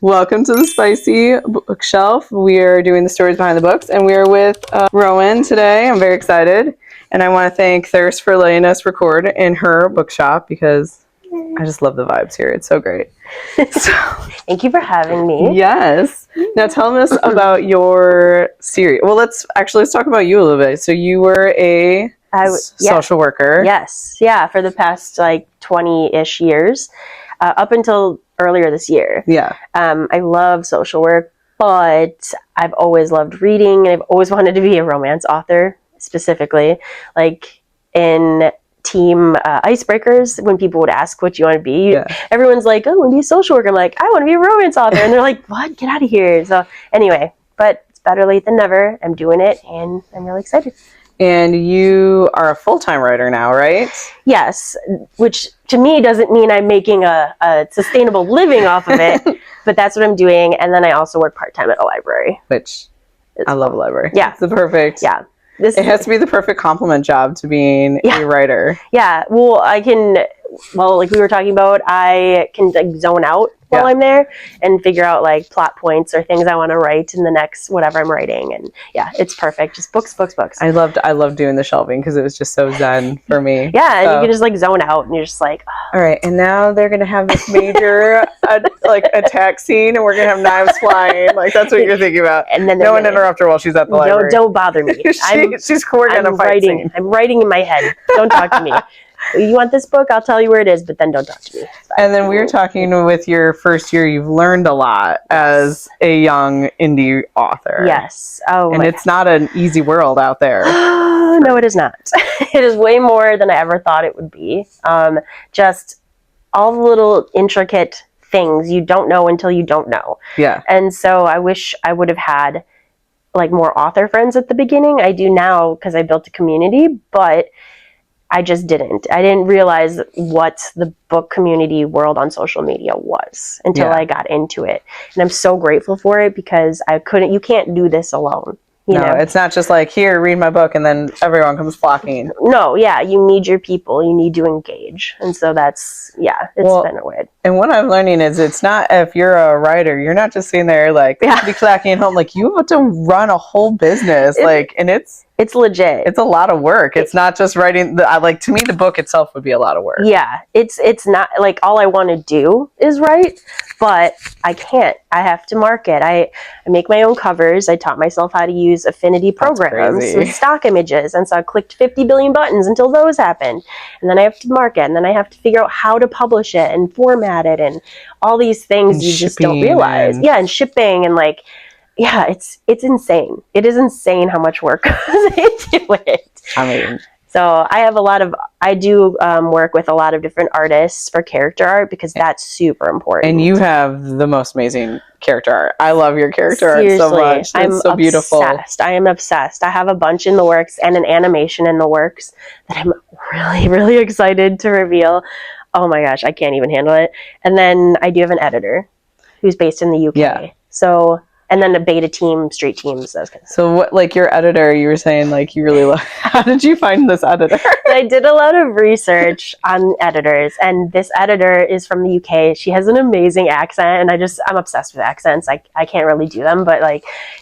Welcome to the Spicy Bookshelf. We are doing the stories behind the books, and we are with Rowyn today. I'm very excited, and I want to thank Thirst for letting us record in her bookshop because I just love the vibes here. It's so great. Thank you for having me. Yes. Now tell us about your series. Well, let's talk about you a little bit. So you were a social worker. Yes. Yeah. For the past 20-ish years, up until earlier this year. Yeah. I love social work, but I've always loved reading, and I've always wanted to be a romance author, specifically. Like in team icebreakers, when people would ask what you want to be, everyone's like, oh, I want to be a social worker. I'm like, I want to be a romance author. And they're like, what? Get out of here. So anyway, but it's better late than never. I'm doing it, and I'm really excited. And you are a full-time writer now, right? Yes, which to me doesn't mean I'm making a sustainable living off of it, but that's what I'm doing. And then I also work part-time at a library. Which, I love a library. Yeah. It's the perfect. Yeah. It has to be the perfect complement job to being a writer. Yeah, well, like we were talking about, I can zone out while I'm there and figure out plot points or things I want to write in the next whatever I'm writing, and it's perfect. Just books. I loved doing the shelving because it was just so zen for me. Yeah, and you can just zone out, and you're just like, all right, and now they're gonna have this major attack scene, and we're gonna have knives flying. That's what you're thinking about. And then no one interrupt her while she's at the library. Don't bother me. She's coordinating a fight scene. I'm writing in my head. Don't talk to me. You want this book? I'll tell you where it is, but then don't talk to me. And then we were talking with your first year, you've learned a lot as a young indie author. Yes. Oh, and it's not an easy world out there. No, it is not. It is way more than I ever thought it would be. Just all the little intricate things you don't know until you don't know. Yeah. And so I wish I would have had more author friends at the beginning. I do now because I built a community, but I just didn't. I didn't realize what the book community world on social media was until I got into it. And I'm so grateful for it because you can't do this alone. You know? It's not just here, read my book, and then everyone comes flocking. No, you need your people. You need to engage. And so it's been a way. And what I'm learning is it's not, if you're a writer, you're not just sitting there clacking at home. You have to run a whole business. And it's legit. It's a lot of work. It's not just writing. To me, the book itself would be a lot of work. Yeah, it's not all I want to do is write, but I can't. I have to market. I make my own covers. I taught myself how to use affinity programs with stock images, and so I clicked 50 billion buttons until those happened. And then I have to market, and then I have to figure out how to publish it and format it, and all these things you just don't realize. And shipping and it's insane. It is insane how much work goes into it. I mean, so I do work with a lot of different artists for character art because that's super important. And you have the most amazing character art. I love your character art so much. It's so beautiful. I am obsessed. I have a bunch in the works and an animation in the works that I'm really, really excited to reveal. Oh my gosh, I can't even handle it. And then I do have an editor who's based in the UK. Yeah. So, and then a beta team, street teams, those kinds of stuff. So what, your editor, you were saying you really love, how did you find this editor? I did a lot of research on editors, and this editor is from the UK. She has an amazing accent, and I'm obsessed with accents. I can't really do them, but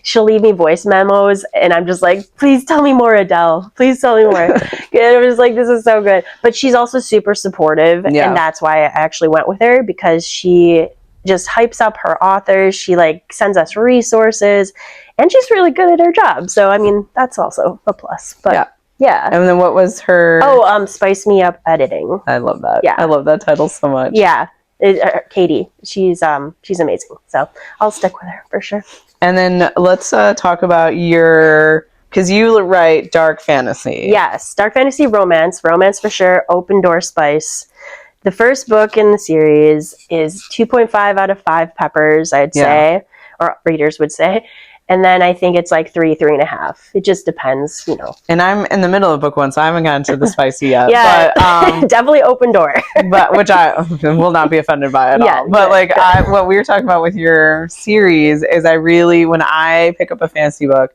she'll leave me voice memos, and I'm just please tell me more, Adele. Please tell me more. And I was this is so good. But she's also super supportive, and that's why I actually went with her, because she just hypes up her authors. She sends us resources, and she's really good at her job. So I mean, that's also a plus. But yeah. And then what was her? Spice Me Up Editing. I love that. Yeah, I love that title so much. Yeah, Katie. She's amazing. So I'll stick with her for sure. And then let's talk about because you write dark fantasy. Yes, dark fantasy, romance for sure. Open Door Spice. The first book in the series is 2.5 out of 5 peppers, I'd say, or readers would say. And then I think it's 3.5. It just depends, And I'm in the middle of book 1, so I haven't gotten to the spicy yet. But, definitely Open Door. But which I will not be offended by at all. But what we were talking about with your series is when I pick up a fantasy book,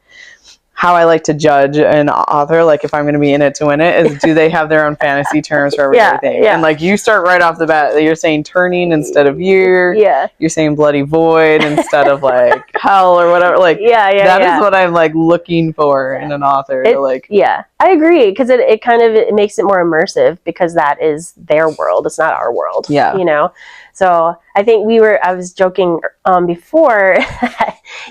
how I like to judge an author, like if I'm going to be in it to win it, is do they have their own fantasy terms for everything? Yeah. And like you start right off the bat, you're saying turning instead of year. Yeah. You're saying bloody void instead of like hell or whatever. Like that is what I'm like looking for in an author. Yeah, I agree, because it kind of it makes it more immersive because that is their world. It's not our world. Yeah. You know? So I think I was joking before,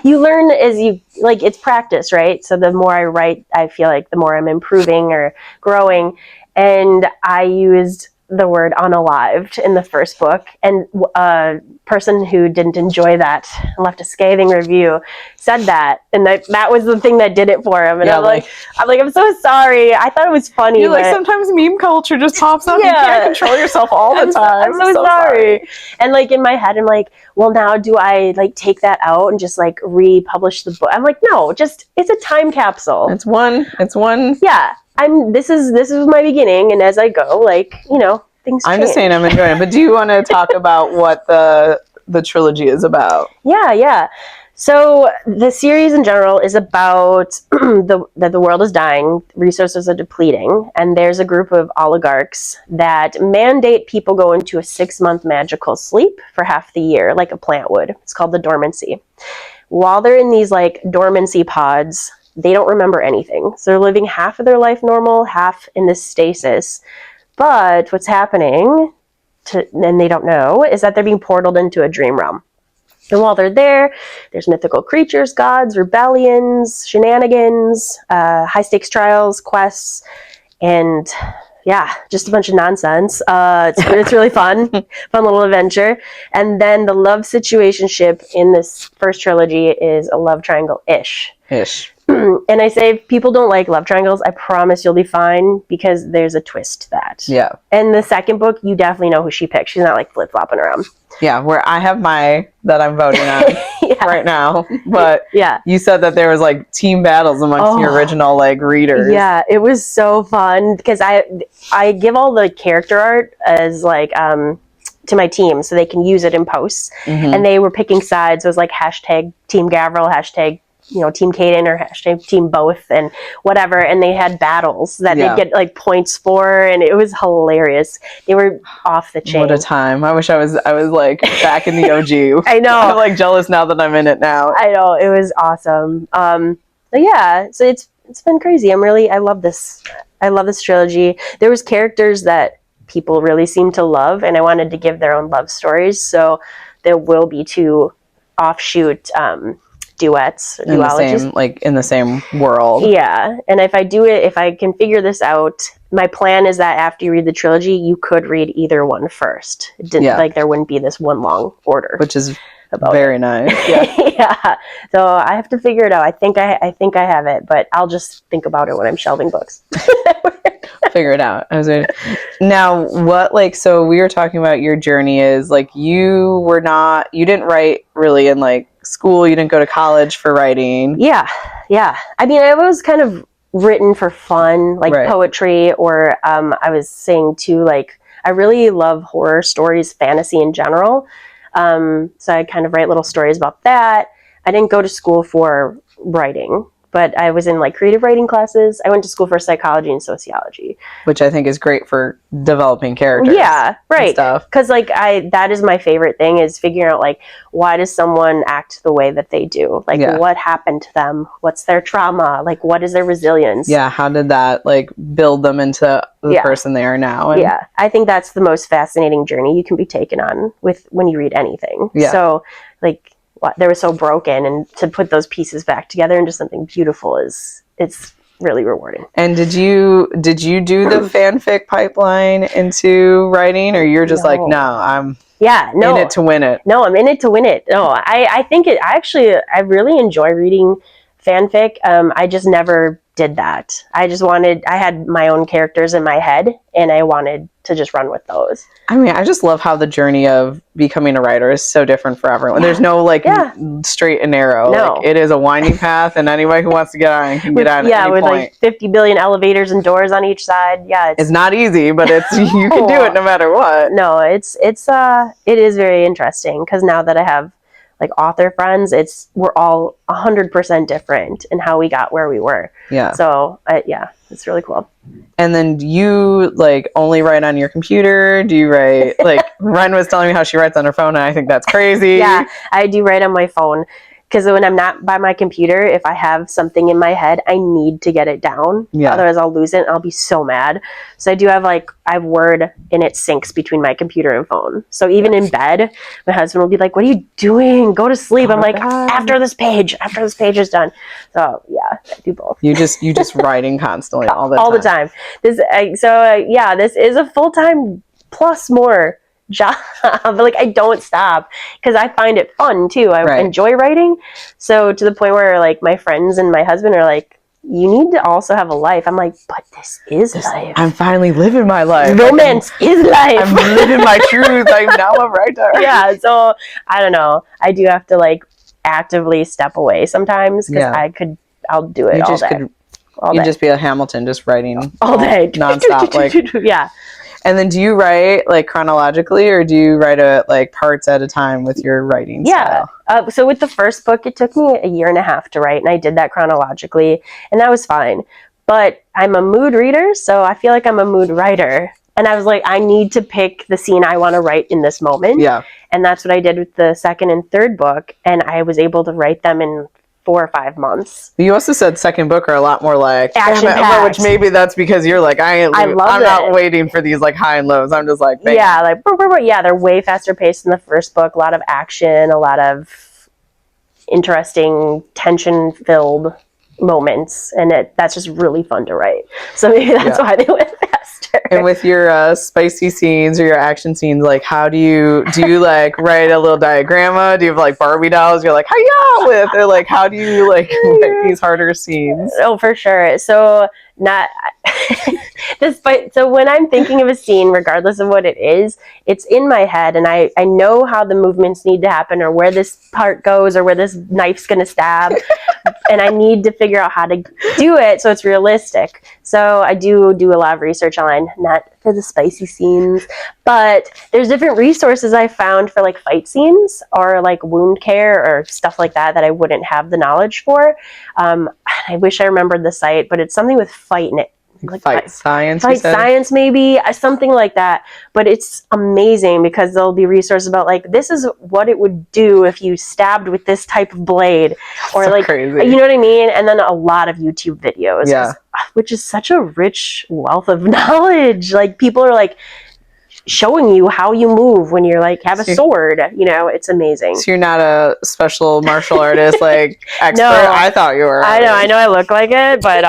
you learn as you, like, it's practice, right? So the more I write, I feel like the more I'm improving or growing. And I used the word unalived in the first book, and a person who didn't enjoy that and left a scathing review said that, and that was the thing that did it for him. And I'm like, I'm so sorry. I thought it was funny. You're like, sometimes meme culture just pops up. You can't control yourself all the time. I'm so sorry. And like in my head, I'm like, well, now do I like take that out and just like republish the book? I'm like, no, just it's a time capsule. It's one. Yeah. This is my beginning, and as I go, like, you know, things change. I'm just saying I'm enjoying it. But do you want to talk about what the trilogy is about? Yeah. So the series in general is about that the world is dying, resources are depleting, and there's a group of oligarchs that mandate people go into a 6-month magical sleep for half the year, like a plant would. It's called the dormancy. While they're in these like dormancy pods, they don't remember anything. So they're living half of their life normal, half in this stasis. But what's happening, and they don't know, is that they're being portaled into a dream realm. And while they're there, there's mythical creatures, gods, rebellions, shenanigans, high-stakes trials, quests, and yeah, just a bunch of nonsense. It's really fun little adventure. And then the love situationship in this first trilogy is a love triangle-ish. And I say, if people don't like love triangles, I promise you'll be fine, because there's a twist to that. Yeah. And the second book, you definitely know who she picked. She's not like flip-flopping around. Yeah, where I have that I'm voting on right now. But you said that there was like team battles amongst your original like readers. Yeah, it was so fun, because I give all the character art as like to my team so they can use it in posts. Mm-hmm. And they were picking sides. So it was like hashtag Team Gavril, hashtag Team Caden, or hashtag Team Both, and whatever. And they had battles that they'd get like points for, and it was hilarious. They were off the chain. What a time! I wish I was like back in the OG. I know. I'm like jealous now that I'm in it now. I know, it was awesome. But yeah, so it's been crazy. I love this. I love this trilogy. There was characters that people really seem to love, and I wanted to give their own love stories. So there will be 2 offshoot duets, duologies. In the same world. Yeah, and if I can figure this out, my plan is that after you read the trilogy, you could read either one first. Like there wouldn't be this one long order, which is very nice. Yeah. Yeah. So I have to figure it out. I think I have it, but I'll just think about it when I'm shelving books. Figure it out. Now, what so we were talking about your journey is like you didn't write really in like school. You didn't go to college for writing. Yeah. I mean, I was kind of written for fun, like poetry, or I was saying too, like I really love horror stories, fantasy in general. So I kind of write little stories about that. I didn't go to school for writing, but I was in like creative writing classes. I went to school for psychology and sociology, which I think is great for developing characters. Yeah, right. Because like that is my favorite thing, is figuring out like why does someone act the way that they do? Like what happened to them? What's their trauma? Like what is their resilience? Yeah, how did that like build them into the person they are now? And I think that's the most fascinating journey you can be taken on when you read anything. Yeah. So like they were so broken, and to put those pieces back together into something beautiful it's really rewarding. And did you do the fanfic pipeline into writing, or you're just like, no, I'm in it to win it? No, I'm in it to win it. No, I think I really enjoy reading fanfic. I just never did that. I had my own characters in my head, and I wanted to just run with those. I mean, I just love how the journey of becoming a writer is so different for everyone. There's no straight and narrow. No. Like, it is a winding path, and anybody who wants to get on can get on at any with point. Like 50 billion elevators and doors on each side. Yeah, it's not easy, but you can do it no matter what. No, it is very interesting, because now that I have like author friends, we're all 100% different in how we got where we were. Yeah. So yeah, it's really cool. And then do you like only write on your computer? Do you write like Ren was telling me how she writes on her phone, and I think that's crazy. Yeah, I do write on my phone. Because when I'm not by my computer, if I have something in my head, I need to get it down. Yeah. Otherwise, I'll lose it and I'll be so mad. So I do have I have Word and it syncs between my computer and phone. So even in bed, my husband will be like, "What are you doing? Go to sleep." I'm like, after this page is done. So yeah, I do both. You just writing constantly all the time. This is a full-time plus more job. But I don't stop because I find it fun too. I enjoy writing. So to the point where my friends and my husband are like, you need to also have a life. I'm like, but this is life. I'm finally living my life. Romance is life. I'm living my truth. I'm now a writer. Yeah. So I don't know. I do have to actively step away sometimes because I'll do it all day. You'd just be a Hamilton, just writing all day, nonstop. Yeah. And then do you write chronologically, or do you write parts at a time with your writing style? So with the first book, it took me a year and a half to write, and I did that chronologically, and that was fine. But I'm a mood reader, so I feel like I'm a mood writer. And I was like, I need to pick the scene I want to write in this moment. Yeah. And that's what I did with the second and third book, and I was able to write them in 4 or 5 months. You also said second book are a lot more action-packed. Which maybe that's because you're I'm not waiting for these high and lows. I'm just bam. Yeah, yeah, they're way faster paced than the first book. A lot of action, a lot of interesting, tension-filled moments, and that's just really fun to write. So maybe that's why they went faster. And with your spicy scenes or your action scenes, how do you write a little diagramma? Do you have Barbie dolls you're hi-ya with? Or how do you write these harder scenes? Oh, for sure. So so when I'm thinking of a scene, regardless of what it is, it's in my head, and I know how the movements need to happen, or where this part goes, or where this knife's going to stab, and I need to figure out how to do it so it's realistic. So I do a lot of research online, not for the spicy scenes, but there's different resources I found for fight scenes or wound care or stuff like that I wouldn't have the knowledge for. I wish I remembered the site, but it's something with fight in it. Fight science, maybe something like that. But it's amazing because there'll be resources about this is what it would do if you stabbed with this type of blade, or so crazy. You know what I mean. And then a lot of YouTube videos, which is such a rich wealth of knowledge. People are showing you how you move when you're have a sword. It's amazing. So you're not a special martial artist expert. No, I thought you were. I know I look like it, but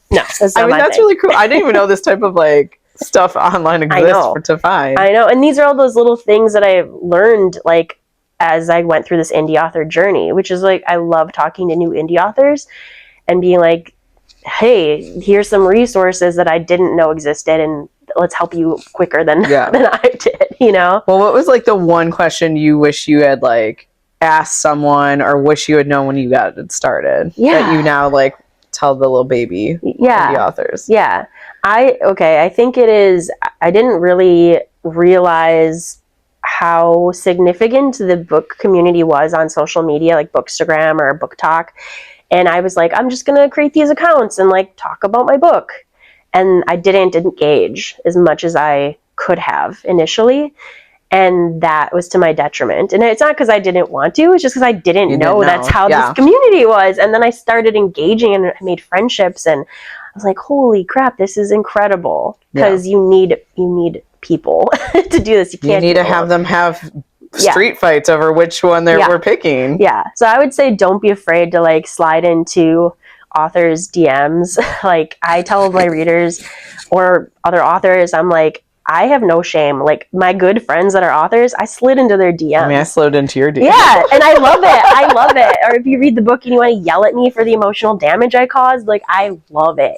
no, that's not that's thing. Really cool. I didn't even know this type of stuff online exists to find. I know, and these are all those little things that I've learned as I went through this indie author journey, which is I love talking to new indie authors and being hey, here's some resources that I didn't know existed, and let's help you quicker than I did, Well, what was the one question you wish you had asked someone, or wish you had known when you got it started? That you now tell the little baby indie authors. Yeah. I think it is, I didn't really realize how significant the book community was on social media, Bookstagram or Book Talk. And I was I'm just going to create these accounts and talk about my book. And I didn't engage as much as I could have initially. And that was to my detriment. And it's not because I didn't want to. It's just because I didn't know that's how this community was. And then I started engaging and I made friendships. And I was like, holy crap, this is incredible. Because you need people to do this. You need to have them have street fights over which one they were picking. Yeah. So I would say don't be afraid to slide into authors' DMs. I tell my readers or other authors, I'm I have no shame. My good friends that are authors, I slid into their DMs. I mean, I slid into your DMs. Yeah, and I love it. Or if you read the book and you want to yell at me for the emotional damage I caused, I love it.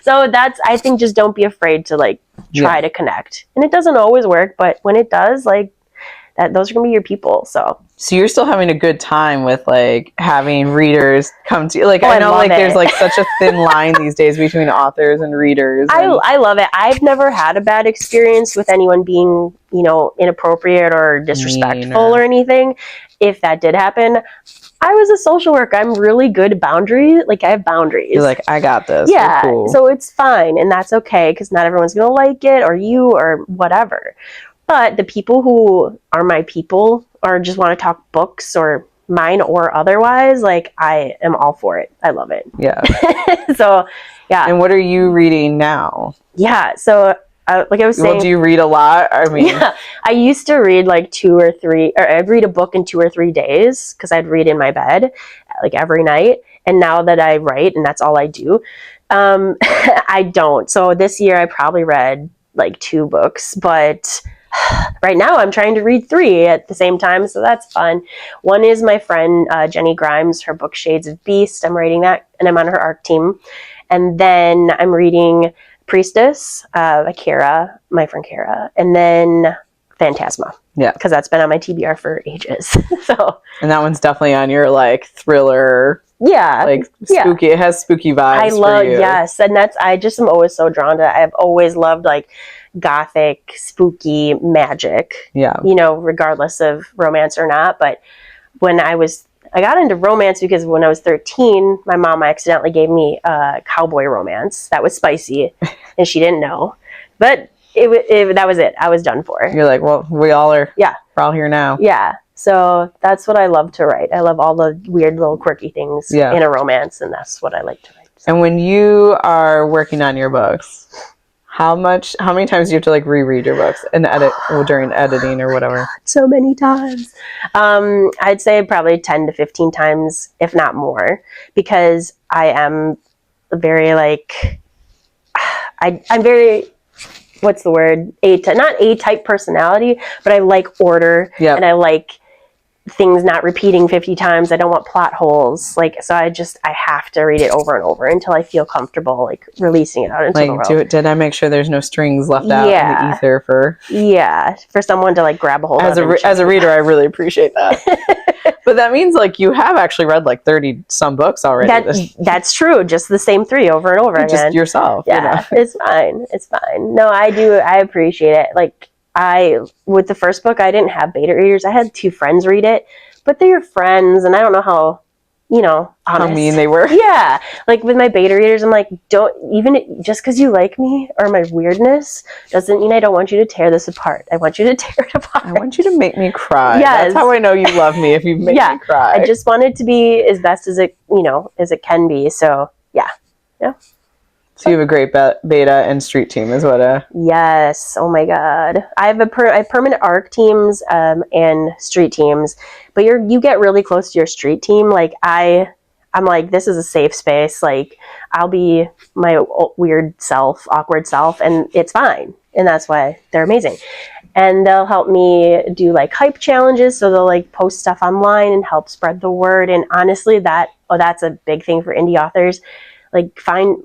So I think just don't be afraid to try to connect. And it doesn't always work, but when it does, those are gonna be your people. So you're still having a good time with having readers come to you. I know there's such a thin line these days between authors and readers. I love it. I've never had a bad experience with anyone being inappropriate or disrespectful or anything. if that did happen, I was a social worker. I'm really good at boundaries. Like, I have boundaries. You're like, I got this. Yeah. You're cool. So it's fine. And that's okay, because not everyone's going to like it, or you, or whatever. But the people who are my people, or just want to talk books, or mine or otherwise, like, I am all for it. I love it. Yeah. So, yeah. And what are you reading now? Yeah. So, like I was saying, Well, do you read a lot? I mean, yeah, I used to read like 2 or 3, or I'd read a book in 2 or 3 days, because I'd read in my bed like every night. And now that I write and that's all I do, I don't. So this year I probably read like 2 books, but right now I'm trying to read 3 at the same time, so that's fun. One is my friend Jenny Grimes, her book Shades of Beast. I'm writing that, and I'm on her ARC team. And then I'm reading Priestess by Kara, my friend Kara, and then Phantasma. Yeah, because that's been on my TBR for ages. So, and that one's definitely on your like thriller. Yeah, like spooky. Yeah. It has spooky vibes. I love for you. Yes, and I just am always so drawn to. I've always loved like gothic, spooky magic. Yeah, you know, regardless of romance or not. But when I got into romance because when I was 13, my mom accidentally gave me a cowboy romance that was spicy, and she didn't know. But that was it. I was done for. You're like, well, we all are. Yeah, we're all here now. Yeah. So that's what I love to write. I love all the weird little quirky things in a romance, and that's what I like to write. So. And when you are working on your books, how many times do you have to like reread your books and edit during editing or whatever? So many times. I'd say probably 10 to 15 times, if not more, because I am very like, I'm very, what's the word? Not A-type personality, but I like order, and I like things not repeating 50 times. I don't want plot holes. Like, so I have to read it over and over until I feel comfortable, like, releasing it out into the world. Did I make sure there's no strings left out in the ether for someone to like grab a hold of? As a reader, I really appreciate that. But that means like you have actually read like 30 some books already. That's true. Just the same 3 over and over again. Just yourself. Yeah, you know? It's fine. It's fine. No, I do. I appreciate it. Like, with the first book, I didn't have beta readers. I had 2 friends read it, but they're friends, and I don't know how, honest. How mean they were. Yeah. Like, with my beta readers, I'm like, just because you like me or my weirdness doesn't mean I don't want you to tear this apart. I want you to tear it apart. I want you to make me cry. Yes. That's how I know you love me, if you make me cry. I just want it to be as best as it, as it can be. So, yeah. Yeah. So you have a great beta and street team is what Yes. Oh my God. I have permanent ARC teams and street teams, but you get really close to your street team. Like I'm like, this is a safe space. Like, I'll be my weird self, awkward self, and it's fine. And that's why they're amazing. And they'll help me do like hype challenges. So they'll like post stuff online and help spread the word. And honestly, that's a big thing for indie authors. Like, find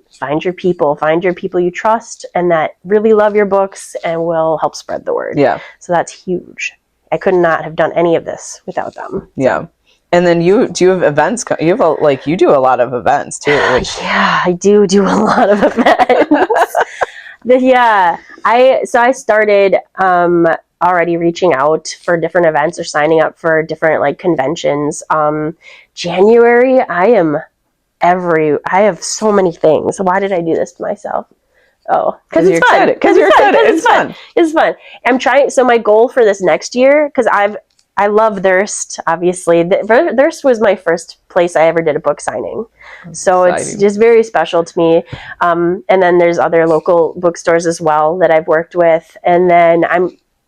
your people you trust and that really love your books and will help spread the word. Yeah. So that's huge. I could not have done any of this without them. Yeah. And then do you have events? You do a lot of events too. Yeah, I do a lot of events. Yeah. I started already reaching out for different events or signing up for different like conventions. January, I have so many things. Why did I do this to myself? Oh, because it's fun. Because you're excited. It's fun. It's fun. I'm trying. So my goal for this next year, because I love Thirst, obviously. Thirst was my first place I ever did a book signing. So it's just very special to me. And then there's other local bookstores as well that I've worked with. And then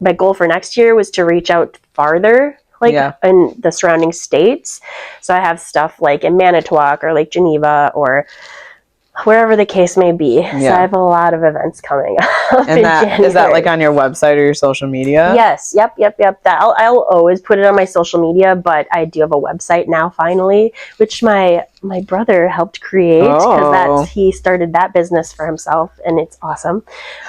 my goal for next year was to reach out farther, in the surrounding states. So I have stuff like in Manitowoc or Lake Geneva or wherever the case may be. Yeah. So I have a lot of events coming up. And is that like on your website or your social media? Yes. Yep. I'll always put it on my social media, but I do have a website now finally, which my brother helped create because he started that business for himself, and it's awesome.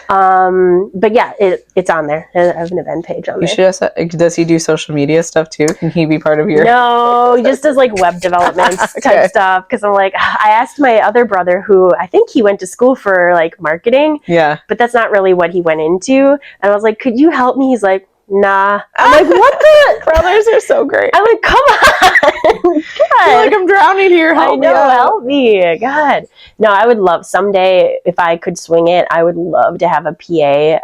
But yeah, it's on there. I have an event page on there. Does he do social media stuff too? Can he be part of your? No, he just does like web development type stuff. Because I'm like, I asked my other brother, who I think he went to school for like marketing. Yeah. But that's not really what he went into. And I was like, could you help me? He's like, nah. I'm like, what the? Brothers are so great. I'm like, come on. You're like, I'm drowning here. Help me out. Help me. God. No, I would love someday, if I could swing it, I would love to have a PA.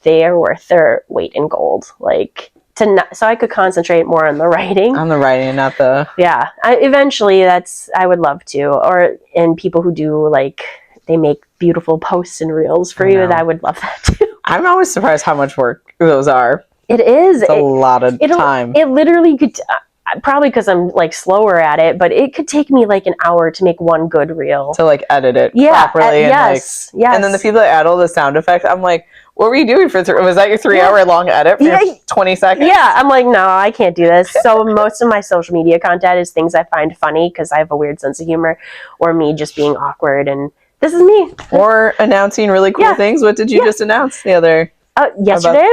They are worth their weight in gold. Like, so I could concentrate more on the writing. On the writing, not the... Yeah. Eventually, I would love to. And people who do, like, they make beautiful posts and reels for you. I would love that too. I'm always surprised how much work those are. It is. It's a lot of time. It literally could... probably because I'm like slower at it, but it could take me like an hour to make one good reel. To like edit it properly. Yes. And then the people that add all the sound effects, I'm like, what were you doing for was that your 3-hour long edit for 20 seconds? Yeah, I'm like, no, I can't do this. So most of my social media content is things I find funny because I have a weird sense of humor, or me just being awkward, and this is me. Or announcing really cool things. What did you just announce the other? Yesterday?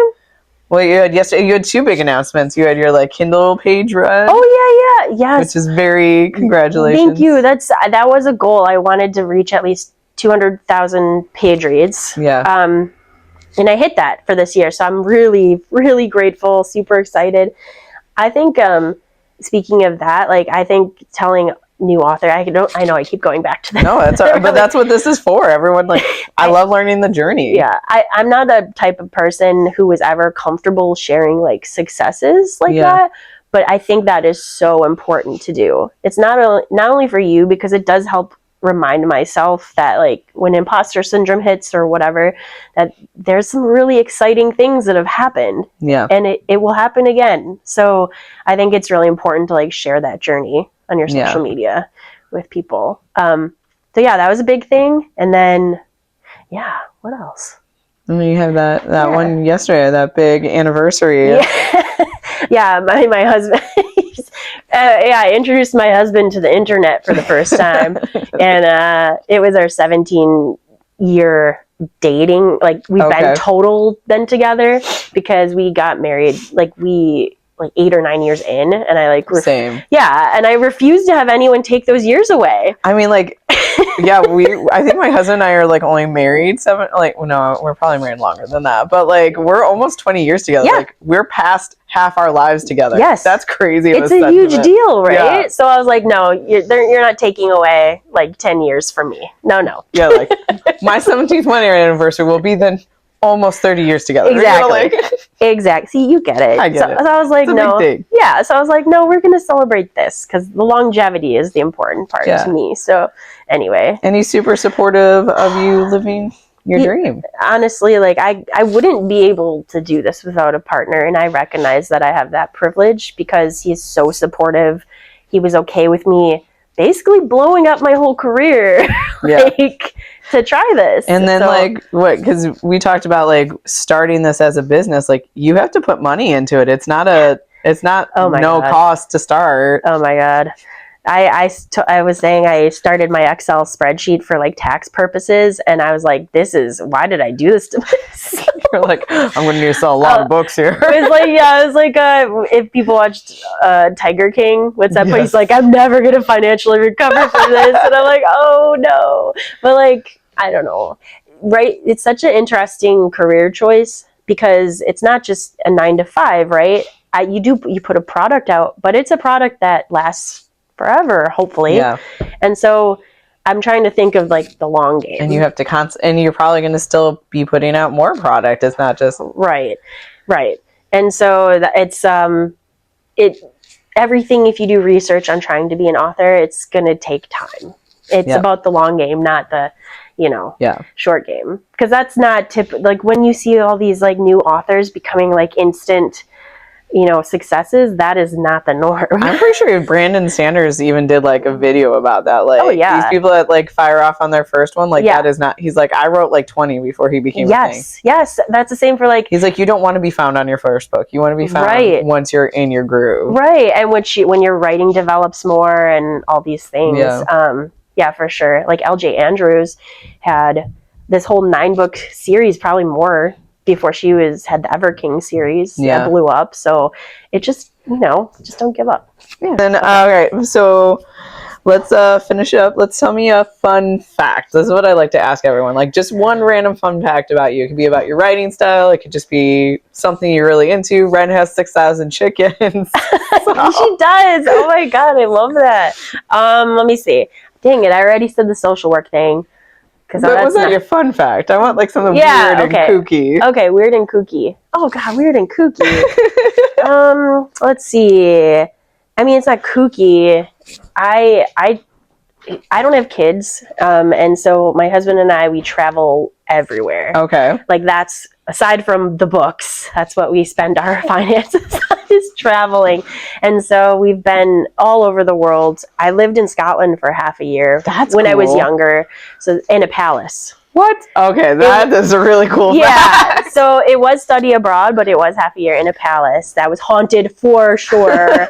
Well, you had 2 big announcements. You had your like Kindle page run. Oh yeah, yes. Which is very congratulations. Thank you. That was a goal. I wanted to reach at least 200,000 page reads. Yeah. And I hit that for this year, so I'm really, really grateful. Super excited. I think speaking of that, like I think telling new author, I know I keep going back to that. No, that's but that's what this is for. Everyone, like, I love learning the journey. Yeah, I'm not the type of person who was ever comfortable sharing like successes like that, but I think that is so important to do. It's not only for you, because it does help remind myself that like when imposter syndrome hits or whatever, that there's some really exciting things that have happened. Yeah, and it will happen again. So I think it's really important to like share that journey on your social media with people. So yeah, that was a big thing. And then, what else? I mean, you have that one yesterday, that big anniversary. My husband. I introduced my husband to the internet for the first time, and it was our 17-year dating. Like we've been together because we got married. Like 8 or 9 years in, and I like same. Yeah, and I refuse to have anyone take those years away. I mean, like, I think my husband and I are like only married 7. Like, no, we're probably married longer than that, but like we're almost 20 years together. Yeah. Like we're past half our lives together. Yes, that's crazy. It's a huge deal, right? Yeah. So I was like, no, you're not taking away like 10 years from me. No. Yeah, like my 17th wedding anniversary will be then almost 30 years together. Exactly. Exactly. See, you get it. I get it. So I was like, no. Yeah. So I was like, no, we're going to celebrate this because the longevity is the important part to me. So anyway. And he's super supportive of you living your dream. Honestly, like I wouldn't be able to do this without a partner. And I recognize that I have that privilege because he's so supportive. He was okay with me basically blowing up my whole career. To try this. And then because we talked about like starting this as a business, like you have to put money into it. It's not no cost to start. Oh my God. I was saying I started my Excel spreadsheet for like tax purposes, and I was like, why did I do this to myself? You're like, I'm going to need to sell a lot of books here. It was like if people watched Tiger King, what's that place? Like, I'm never going to financially recover from this. And I'm like, oh no. But like, I don't know. Right? It's such an interesting career choice because it's not just a 9 to 5, right? You put a product out, but it's a product that lasts forever, hopefully. Yeah. And so I'm trying to think of like the long game. And you have to and you're probably going to still be putting out more product. It's not just right. And so it's everything. If you do research on trying to be an author, it's going to take time. It's about the long game, not the short game. Because that's not like when you see all these like new authors becoming like instant successes, that is not the norm. I'm pretty sure Brandon Sanders even did like a video about that. Like these people that like fire off on their first one, like that is not, he's like, I wrote like 20 before he became a thing. Yes. That's the same for like, he's like, you don't want to be found on your first book. You want to be found once you're in your groove. Right. And when your writing develops more and all these things. Yeah, for sure. Like LJ Andrews had this whole 9-book series, probably more, before she had the Ever King series that blew up. So it just don't give up. Yeah. Then all right, so let's finish up. Let's tell me a fun fact. This is what I like to ask everyone. Like just one random fun fact about you. It could be about your writing style. It could just be something you're really into. Ren has 6,000 chickens. So. She does. Oh my god, I love that. Let me see. Dang it, I already said the social work thing. But was that your fun fact? I want like something weird and kooky. Okay, weird and kooky. Oh god, weird and kooky. Let's see. I mean, it's not kooky. I don't have kids, and so my husband and I, we travel everywhere. Okay. Like that's, aside from the books, that's what we spend our finances on, is traveling. And so we've been all over the world. I lived in Scotland for half a year. That's when cool. I was younger. So in a palace. What? Okay, that is a really cool fact. So it was study abroad, but it was half a year in a palace that was haunted for sure.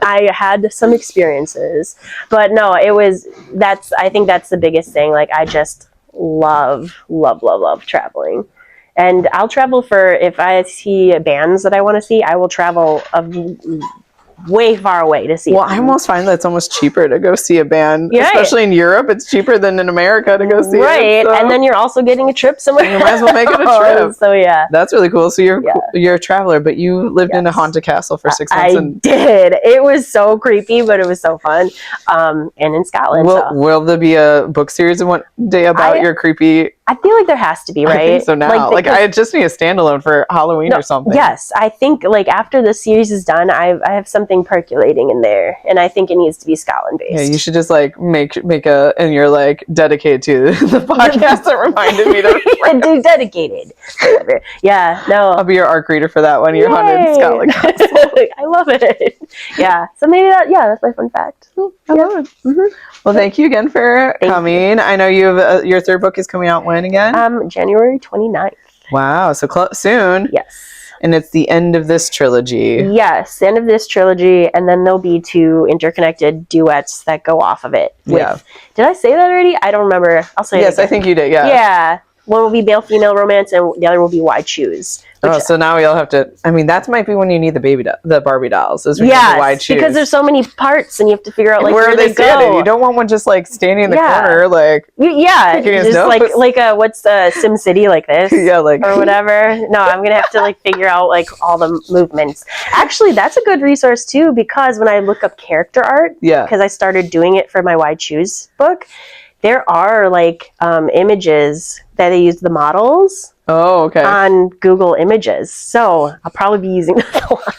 I had some experiences. But no, I think that's the biggest thing. Like I just love traveling. And I'll travel if I see bands that I want to see, I will travel way far away to see them. I almost find that it's almost cheaper to go see a band, especially in Europe. It's cheaper than in America to go see it. Right, so. And then you're also getting a trip somewhere. You might as well make it a trip. So yeah. That's really cool. So you're a traveler, but you lived in a haunted castle for 6 months. I did. It was so creepy, but it was so fun. And in Scotland. Will there be a book series one day about your creepy... I feel like there has to be, right? I think so now. I just need a standalone for Halloween or something. Yes, I think like after the series is done, I have something percolating in there, and I think it needs to be Scotland based. Yeah, you should just like make and you're like dedicated to the podcast that reminded me to dedicated. Whatever. Yeah, no. I'll be your arc reader for that one. You're haunted Scotland Castle. I love it. Yeah. So maybe that's my fun fact. I love it. Mm-hmm. Well, thank you again for coming. I know you have your third book is coming out when again? January 29th. Wow, so soon. Yes. And it's the end of this trilogy. Yes, the end of this trilogy, and then there'll be 2 interconnected duets that go off of it. Did I say that already? I don't remember. I'll say it again. I think you did, yeah. Yeah. One will be male-female romance, and the other will be why choose. So now we all have to... I mean, that might be when you need the Barbie dolls. Why choose. Because there's so many parts, and you have to figure out like where they go. You don't want one just like standing in the corner, like... Yeah, just like what's Sim City like this? Yeah, like... Or whatever. No, I'm going to have to like figure out like all the movements. Actually, that's a good resource too, because when I look up character art, because I started doing it for my Why Choose book, there are like images that they use the models on Google Images. So I'll probably be using that a lot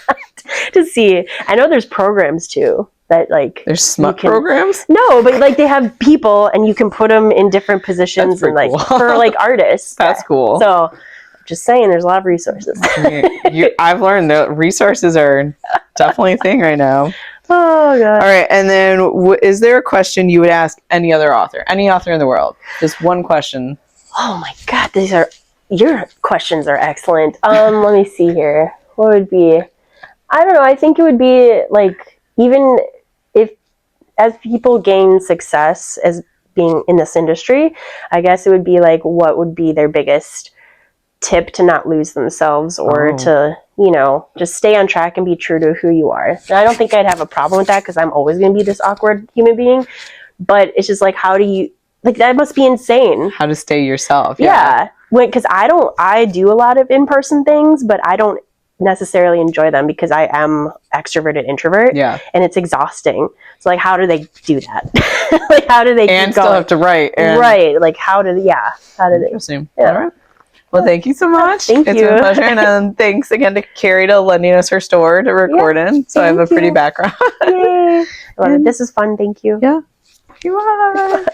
to see. I know there's programs too that like... There's smut programs? No, but like they have people and you can put them in different positions and like cool. For like artists. That's cool. So just saying, there's a lot of resources. I've learned that resources are definitely a thing right now. Oh, God. All right. And then is there a question you would ask any other author? Any author in the world? Just one question. Oh, my God. Your questions are excellent. Let me see here. What would be... I don't know. I think it would be, like, even if... As people gain success as being in this industry, I guess it would be, like, what would be their biggest tip to not lose themselves or to, just stay on track and be true to who you are. And I don't think I'd have a problem with that because I'm always going to be this awkward human being. But it's just like, how do you, like, that must be insane. How to stay yourself. Yeah. Because I do a lot of in-person things, but I don't necessarily enjoy them because I am extroverted introvert. Yeah. And it's exhausting. So like, how do they do that? Like, how do they and still have to write? Right. Like, how do they? Interesting. Yeah. All right. Well, thank you so much. Thank you. It's been a pleasure. And thanks again to Kerri to lending us her store to record in. So I have a pretty background. Yay. Well, this is fun. Thank you. Yeah. You are.